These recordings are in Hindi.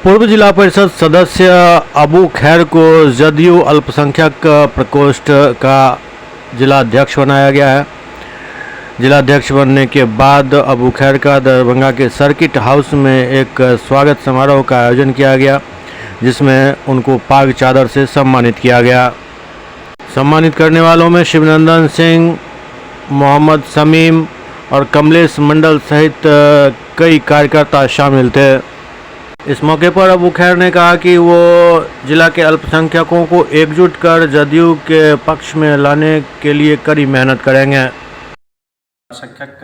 पूर्व जिला परिषद सदस्य अबू खैर को जदयू अल्पसंख्यक प्रकोष्ठ का जिलाध्यक्ष बनाया गया है। जिलाध्यक्ष बनने के बाद अबू खैर का दरभंगा के सर्किट हाउस में एक स्वागत समारोह का आयोजन किया गया, जिसमें उनको पाग चादर से सम्मानित किया गया। सम्मानित करने वालों में शिवनंदन सिंह, मोहम्मद शमीम और कमलेश मंडल सहित कई कार्यकर्ता शामिल थे। इस मौके पर अबू खैर ने कहा कि वो जिला के अल्पसंख्यकों को एकजुट कर जदयू के पक्ष में लाने के लिए कड़ी मेहनत करेंगे। अल्पसंख्यक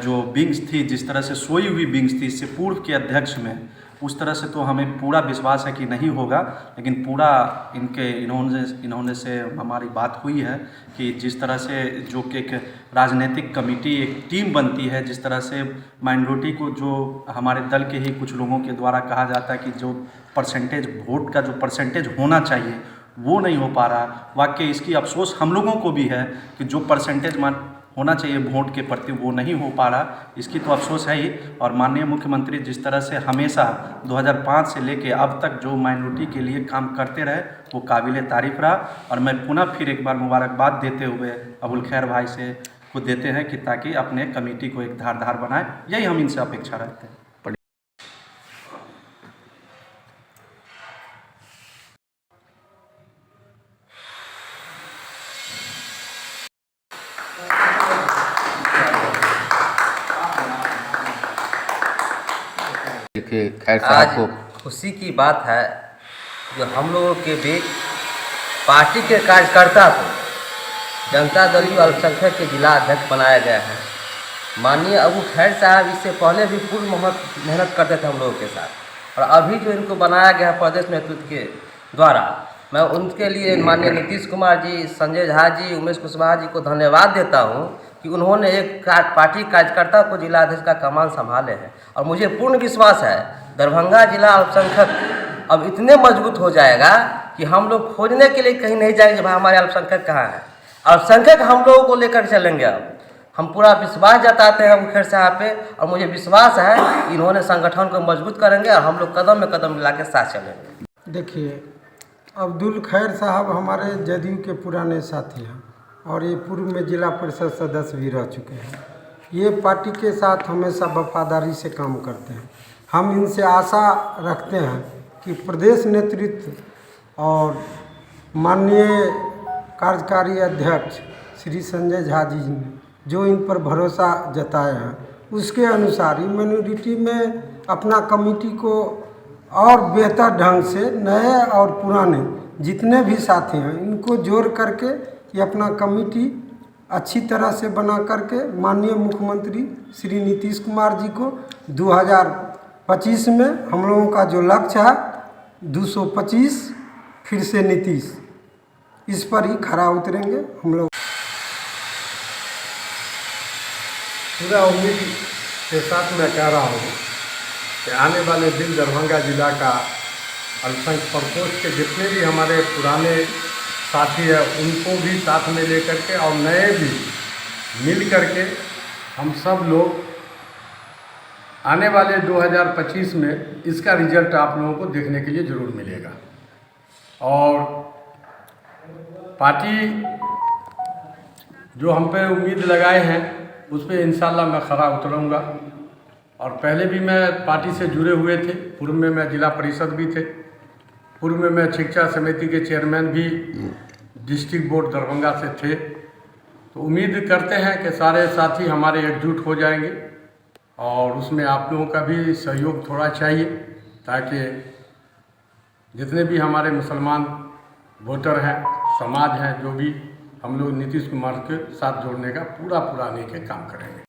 जो विंग्स थी, जिस तरह से सोई हुई विंग्स थी इससे पूर्व के अध्यक्ष में, उस तरह से तो हमें पूरा विश्वास है कि नहीं होगा, लेकिन पूरा इन्होंने से हमारी बात हुई है कि जिस तरह से जो कि एक राजनीतिक कमेटी, एक टीम बनती है, जिस तरह से माइनॉरिटी को जो हमारे दल के ही कुछ लोगों के द्वारा कहा जाता है कि जो परसेंटेज वोट का जो परसेंटेज होना चाहिए वो नहीं हो पा रहा। वाकई इसकी अफसोस हम लोगों को भी है कि जो परसेंटेज होना चाहिए वोट के प्रति वो नहीं हो पा रहा, इसकी तो अफसोस है ही। और माननीय मुख्यमंत्री जिस तरह से हमेशा 2005 से लेके अब तक जो माइनॉरिटी के लिए काम करते रहे वो काबिल तारीफ़ रहा। और मैं पुनः फिर एक बार मुबारकबाद देते हुए अबुल खैर भाई से को देते हैं कि ताकि अपने कमेटी को एक धारदार बनाए, यही हम इनसे अपेक्षा रखते हैं। खैर साहब को खुशी की बात है जो हम लोगों के बीच पार्टी के कार्यकर्ता को जनता दल यू अल्पसंख्यक के जिला अध्यक्ष बनाया गया है। माननीय अबू खैर साहब इससे पहले भी पूर्ण मेहनत करते थे हम लोगों के साथ, और अभी जो इनको बनाया गया है प्रदेश नेतृत्व के द्वारा, मैं उनके लिए माननीय नीतीश कुमार जी, संजय झा जी, उमेश कुशवाहा जी को धन्यवाद देता हूं कि उन्होंने एक पार्टी कार्यकर्ता को जिला अध्यक्ष का कमान संभाले हैं। और मुझे पूर्ण विश्वास है दरभंगा जिला अल्पसंख्यक अब इतने मजबूत हो जाएगा कि हम लोग खोजने के लिए कहीं नहीं जाएंगे भाई हमारे अल्पसंख्यक कहाँ हैं। अल्पसंख्यक हम लोगों को लेकर चलेंगे। अब हम पूरा विश्वास जताते हैं अबू खैर साहब पे, और मुझे विश्वास है इन्होंने संगठन को मजबूत करेंगे और हम लोग कदम में कदम मिला के साथ चलेंगे। देखिए, अब्दुल खैर साहब हमारे जदयू के पुराने साथी हैं और ये पूर्व में जिला परिषद सदस्य भी रह चुके हैं। ये पार्टी के साथ हमेशा वफादारी से काम करते हैं। हम इनसे आशा रखते हैं कि प्रदेश नेतृत्व और माननीय कार्यकारी अध्यक्ष श्री संजय झा जी ने जो इन पर भरोसा जताया है, उसके अनुसार ही माइनॉरिटी में अपना कमेटी को और बेहतर ढंग से नए और पुराने जितने भी साथी हैं इनको जोड़ करके ये अपना कमेटी अच्छी तरह से बना करके माननीय मुख्यमंत्री श्री नीतीश कुमार जी को 2025 में हम लोगों का जो लक्ष्य है 225 फिर से नीतीश, इस पर ही खरा उतरेंगे हम लोग। पूरा उम्मीद के साथ मैं कह रहा हूँ कि आने वाले दिन दरभंगा जिला का अल्पसंख्यक प्रकोष्ठ के जितने भी हमारे पुराने साथी है उनको भी साथ में लेकर के और नए भी मिल करके हम सब लोग आने वाले 2025 में इसका रिजल्ट आप लोगों को देखने के लिए ज़रूर मिलेगा। और पार्टी जो हम पे उम्मीद लगाए हैं उस पर इंशाल्लाह मैं खरा उतरूँगा। और पहले भी मैं पार्टी से जुड़े हुए थे, पूर्व में मैं जिला परिषद भी थे, पूर्व में मैं शिक्षा समिति के चेयरमैन भी डिस्ट्रिक्ट बोर्ड दरभंगा से थे। तो उम्मीद करते हैं कि सारे साथी हमारे एकजुट हो जाएंगे और उसमें आप लोगों का भी सहयोग थोड़ा चाहिए, ताकि जितने भी हमारे मुसलमान वोटर हैं, समाज हैं, जो भी हम लोग नीतीश कुमार के साथ जोड़ने का पूरा आने के काम करेंगे।